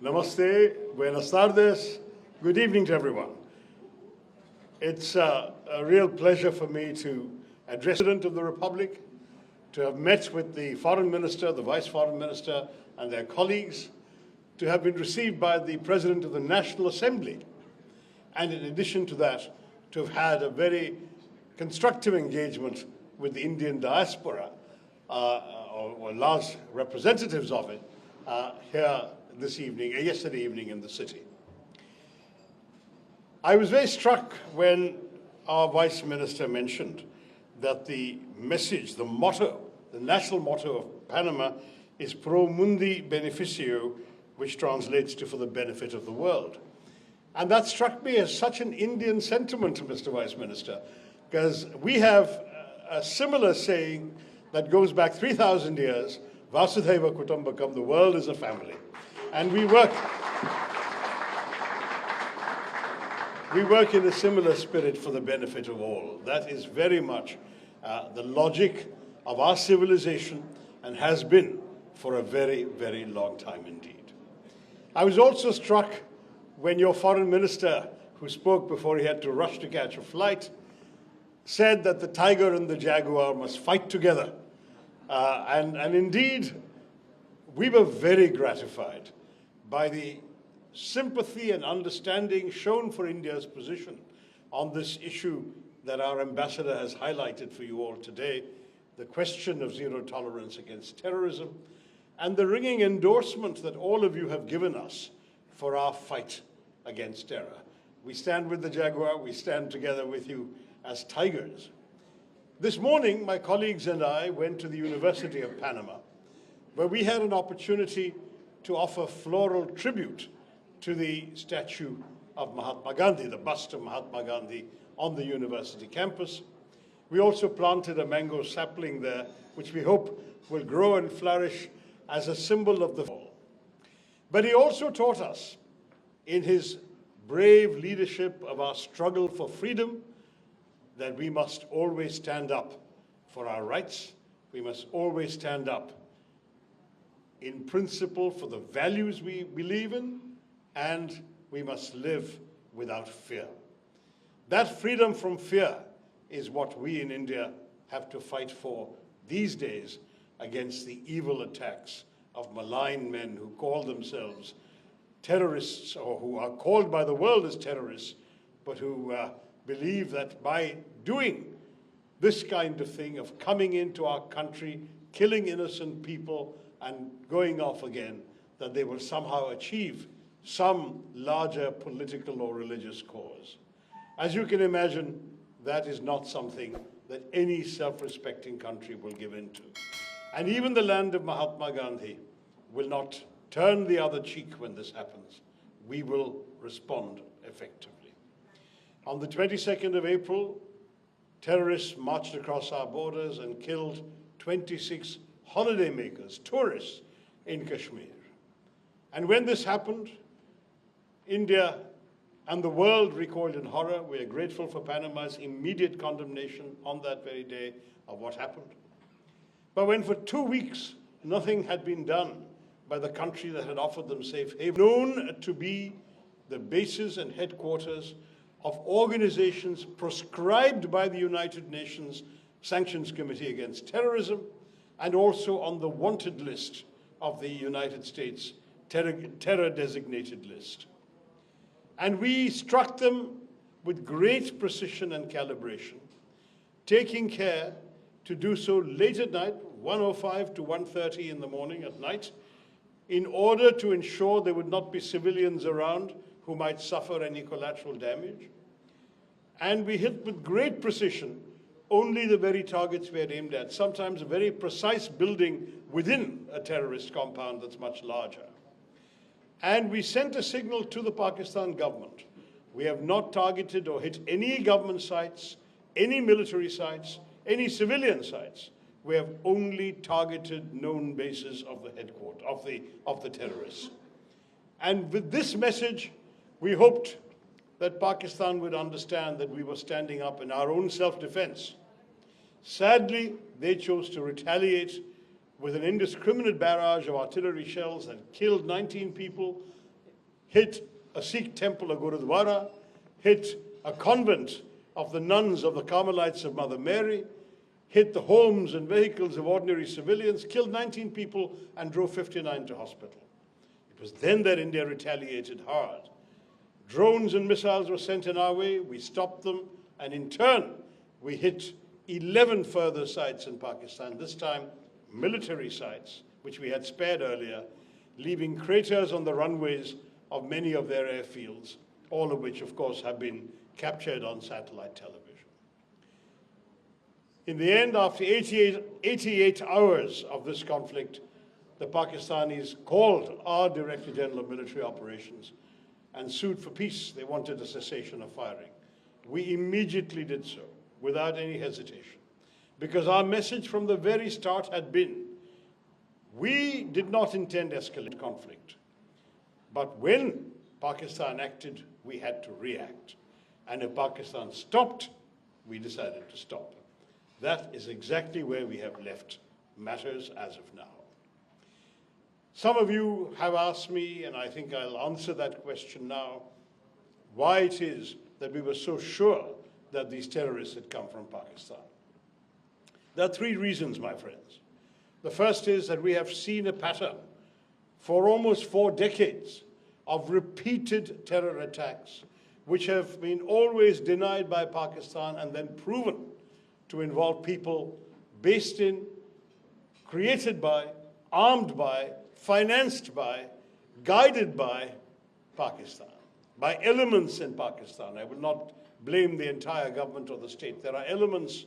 Namaste, buenas tardes, good evening to everyone. It's a real pleasure for me to address the President of the Republic, to have met with the Foreign Minister, the Vice Foreign Minister, and their colleagues, to have been received by the President of the National Assembly, and in addition to that, to have had a very constructive engagement with the Indian diaspora, or large representatives of it, here this evening, yesterday evening in the city. I was very struck when our Vice Minister mentioned that the message, the motto, the national motto of Panama is Pro Mundi Beneficio, which translates to for the benefit of the world. And that struck me as such an Indian sentiment, Mr. Vice Minister, because we have a similar saying that goes back 3,000 years, Vasudhaiva Kutumbakam, the world is a family. And we work in a similar spirit for the benefit of all. That is very much the logic of our civilization and has been for a very, very long time indeed. I was also struck when your foreign minister, who spoke before he had to rush to catch a flight, said that the tiger and the jaguar must fight together. And indeed, we were very gratified by the sympathy and understanding shown for India's position on this issue that our ambassador has highlighted for you all today, the question of zero tolerance against terrorism, and the ringing endorsement that all of you have given us for our fight against terror. We stand with the Jaguar, we stand together with you as tigers. This morning, my colleagues and I went to the University of Panama, where we had an opportunity to offer floral tribute to the statue of Mahatma Gandhi, the bust of Mahatma Gandhi on the university campus. We also planted a mango sapling there, which we hope will grow and flourish as a symbol of the fall. But he also taught us, in his brave leadership of our struggle for freedom, that we must always stand up for our rights. We must always stand up in principle for the values we believe in, and we must live without fear. That freedom from fear is what we in India have to fight for these days against the evil attacks of malign men who call themselves terrorists, or who are called by the world as terrorists, but who believe that by doing this kind of thing, of coming into our country, killing innocent people, and going off again, that they will somehow achieve some larger political or religious cause. As you can imagine, that is not something that any self-respecting country will give in to. And even the land of Mahatma Gandhi will not turn the other cheek when this happens. We will respond effectively. On the 22nd of April, terrorists marched across our borders and killed 26 holidaymakers, tourists in Kashmir. And when this happened, India and the world recoiled in horror. We are grateful for Panama's immediate condemnation on that very day of what happened. But when for 2 weeks nothing had been done by the country that had offered them safe haven, known to be the bases and headquarters of organizations proscribed by the United Nations Sanctions Committee Against Terrorism, and also on the wanted list of the United States terror-designated list. And we struck them with great precision and calibration, taking care to do so late at night, 1:05 to 1:30 in the morning at night, in order to ensure there would not be civilians around who might suffer any collateral damage. And we hit with great precision only the very targets we had aimed at, sometimes a very precise building within a terrorist compound that's much larger. And we sent a signal to the Pakistan government. We have not targeted or hit any government sites, any military sites, any civilian sites. We have only targeted known bases of the headquarters, of the terrorists. And with this message, we hoped that Pakistan would understand that we were standing up in our own self-defense. Sadly, they chose to retaliate with an indiscriminate barrage of artillery shells that killed 19 people, hit a Sikh temple, a Gurudwara, hit a convent of the nuns of the Carmelites of Mother Mary, hit the homes and vehicles of ordinary civilians, killed 19 people and drove 59 to hospital. It was then that India retaliated hard. Drones and missiles were sent in our way, we stopped them, and in turn, we hit 11 further sites in Pakistan, this time military sites, which we had spared earlier, leaving craters on the runways of many of their airfields, all of which, of course, have been captured on satellite television. In the end, after 88 hours of this conflict, the Pakistanis called our Director General of Military Operations and sued for peace. They wanted a cessation of firing. We immediately did so, without any hesitation, because our message from the very start had been, we did not intend to escalate conflict, but when Pakistan acted, we had to react. And if Pakistan stopped, we decided to stop. That is exactly where we have left matters as of now. Some of you have asked me, and I think I'll answer that question now, why it is that we were so sure that these terrorists had come from Pakistan. There are three reasons, my friends. The first is that we have seen a pattern for almost 4 decades of repeated terror attacks, which have been always denied by Pakistan and then proven to involve people based in, created by, armed by, financed by, guided by Pakistan, by elements in Pakistan. I will not blame the entire government or the state. There are elements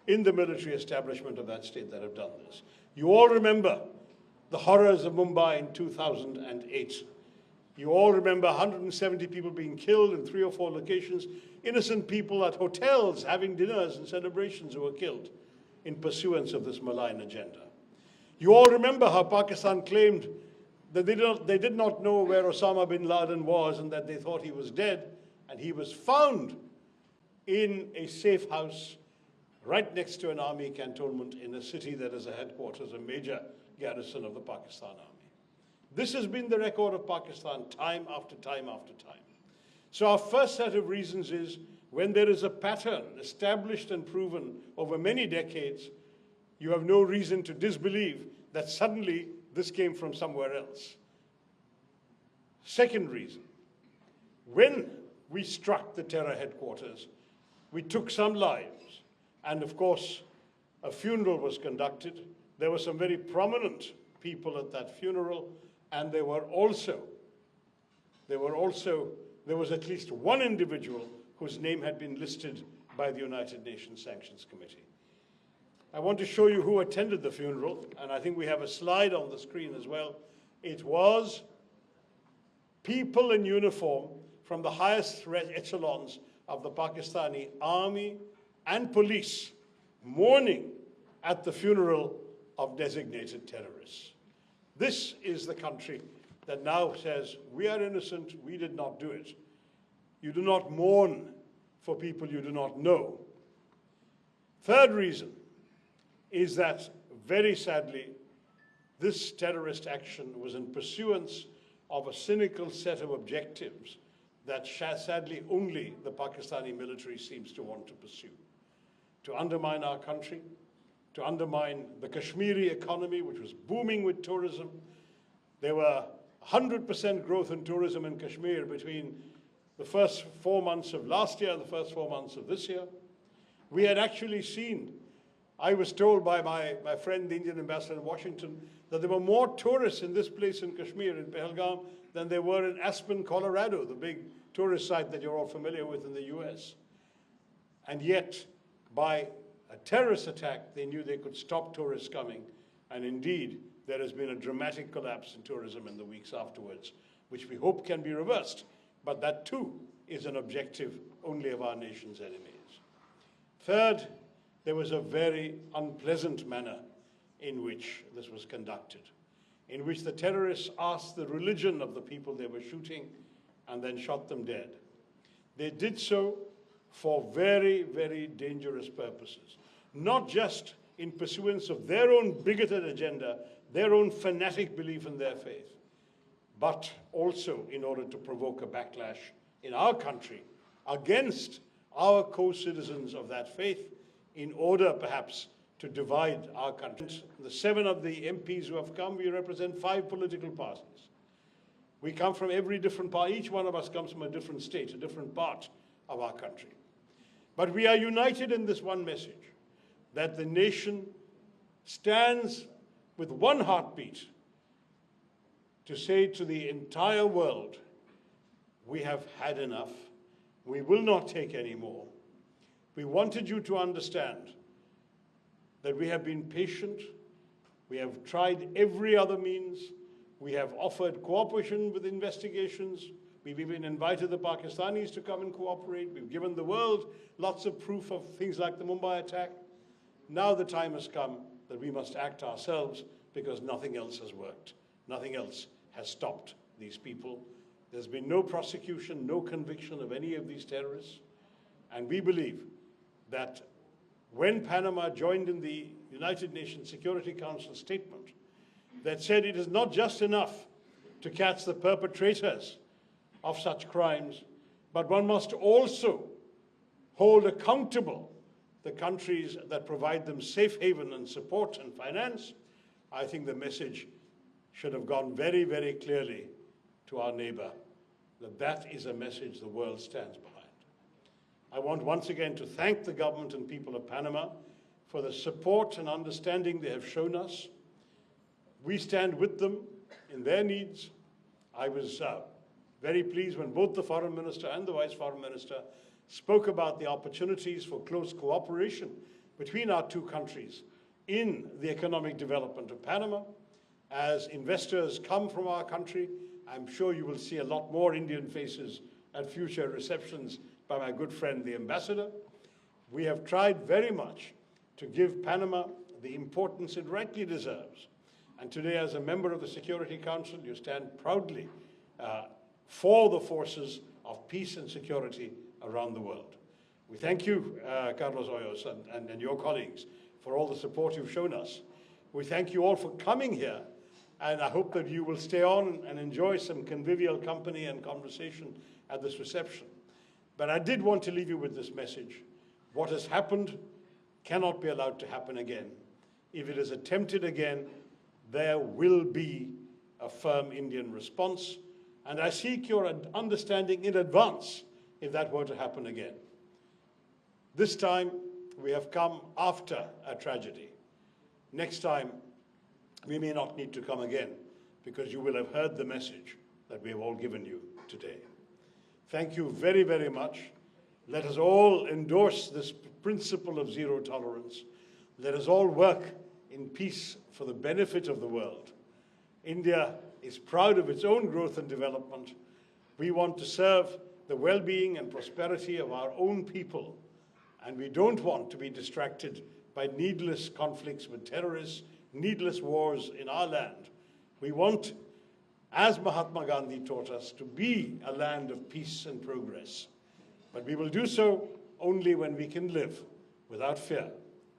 in the military establishment of that state that have done this. You all remember the horrors of Mumbai in 2008. You all remember 170 people being killed in 3 or 4 locations, innocent people at hotels having dinners and celebrations who were killed in pursuance of this malign agenda. You all remember how Pakistan claimed that they did not know where Osama bin Laden was and that they thought he was dead, and he was found in a safe house right next to an army cantonment in a city that is a headquarters, a major garrison of the Pakistan army. This has been the record of Pakistan time after time after time. So our first set of reasons is when there is a pattern established and proven over many decades, you have no reason to disbelieve that suddenly this came from somewhere else. Second reason, when we struck the terror headquarters, we took some lives. And of course, a funeral was conducted. There were some very prominent people at that funeral, and there was at least one individual whose name had been listed by the United Nations Sanctions Committee. I want to show you who attended the funeral, and I think we have a slide on the screen as well. It was people in uniform from the highest echelons of the Pakistani army and police mourning at the funeral of designated terrorists. This is the country that now says, we are innocent, we did not do it. You do not mourn for people you do not know. Third reason is that, very sadly, this terrorist action was in pursuance of a cynical set of objectives that sadly only the Pakistani military seems to want to pursue. To undermine our country, to undermine the Kashmiri economy, which was booming with tourism. There were 100% growth in tourism in Kashmir between the first 4 months of last year and the first 4 months of this year. We had actually seen, I was told by my friend, the Indian ambassador in Washington, that there were more tourists in this place in Kashmir, in Pahalgam, than there were in Aspen, Colorado, the big tourist site that you're all familiar with in the US. And yet, by a terrorist attack, they knew they could stop tourists coming. And indeed, there has been a dramatic collapse in tourism in the weeks afterwards, which we hope can be reversed. But that too is an objective only of our nation's enemies. Third, there was a very unpleasant manner in which this was conducted, in which the terrorists asked the religion of the people they were shooting and then shot them dead. They did so for very, very dangerous purposes, not just in pursuance of their own bigoted agenda, their own fanatic belief in their faith. but also in order to provoke a backlash in our country against our co-citizens of that faith, in order perhaps to divide our country. The 7 of the MPs who have come, we represent 5 political parties. We come from every different part. Each one of us comes from a different state, a different part of our country. But we are united in this one message, that the nation stands with one heartbeat to say to the entire world, we have had enough. We will not take any more. We wanted you to understand that we have been patient. We have tried every other means. We have offered cooperation with investigations. We've even invited the Pakistanis to come and cooperate. We've given the world lots of proof of things like the Mumbai attack. Now the time has come that we must act ourselves, because nothing else has worked. Nothing else has stopped these people. There's been no prosecution, no conviction of any of these terrorists. And we believe that when Panama joined in the United Nations Security Council statement that said it is not just enough to catch the perpetrators of such crimes, but one must also hold accountable the countries that provide them safe haven and support and finance, I think the message should have gone very, very clearly to our neighbor, that that is a message the world stands behind. I want once again to thank the government and people of Panama for the support and understanding they have shown us. We stand with them in their needs. I was very pleased when both the Foreign Minister and the Vice Foreign Minister spoke about the opportunities for close cooperation between our two countries in the economic development of Panama. As investors come from our country, I'm sure you will see a lot more Indian faces at future receptions by my good friend, the ambassador. We have tried very much to give Panama the importance it rightly deserves. And today, as a member of the Security Council, you stand proudly for the forces of peace and security around the world. We thank you, Carlos Hoyos, and your colleagues for all the support you've shown us. We thank you all for coming here, and I hope that you will stay on and enjoy some convivial company and conversation at this reception. But I did want to leave you with this message. What has happened cannot be allowed to happen again. If it is attempted again, there will be a firm Indian response, and I seek your understanding in advance if that were to happen again. This time, we have come after a tragedy. Next time, we may not need to come again, because you will have heard the message that we have all given you today. Thank you very, very much. Let us all endorse this principle of zero tolerance. Let us all work in peace for the benefit of the world. India is proud of its own growth and development. We want to serve the well-being and prosperity of our own people, and we don't want to be distracted by needless conflicts with terrorists, needless wars in our land. We want, as Mahatma Gandhi taught us, to be a land of peace and progress. But we will do so only when we can live without fear,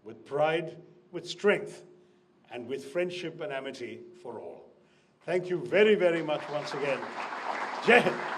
with pride, with strength, and with friendship and amity for all. Thank you very, very much once again. Jai Hind.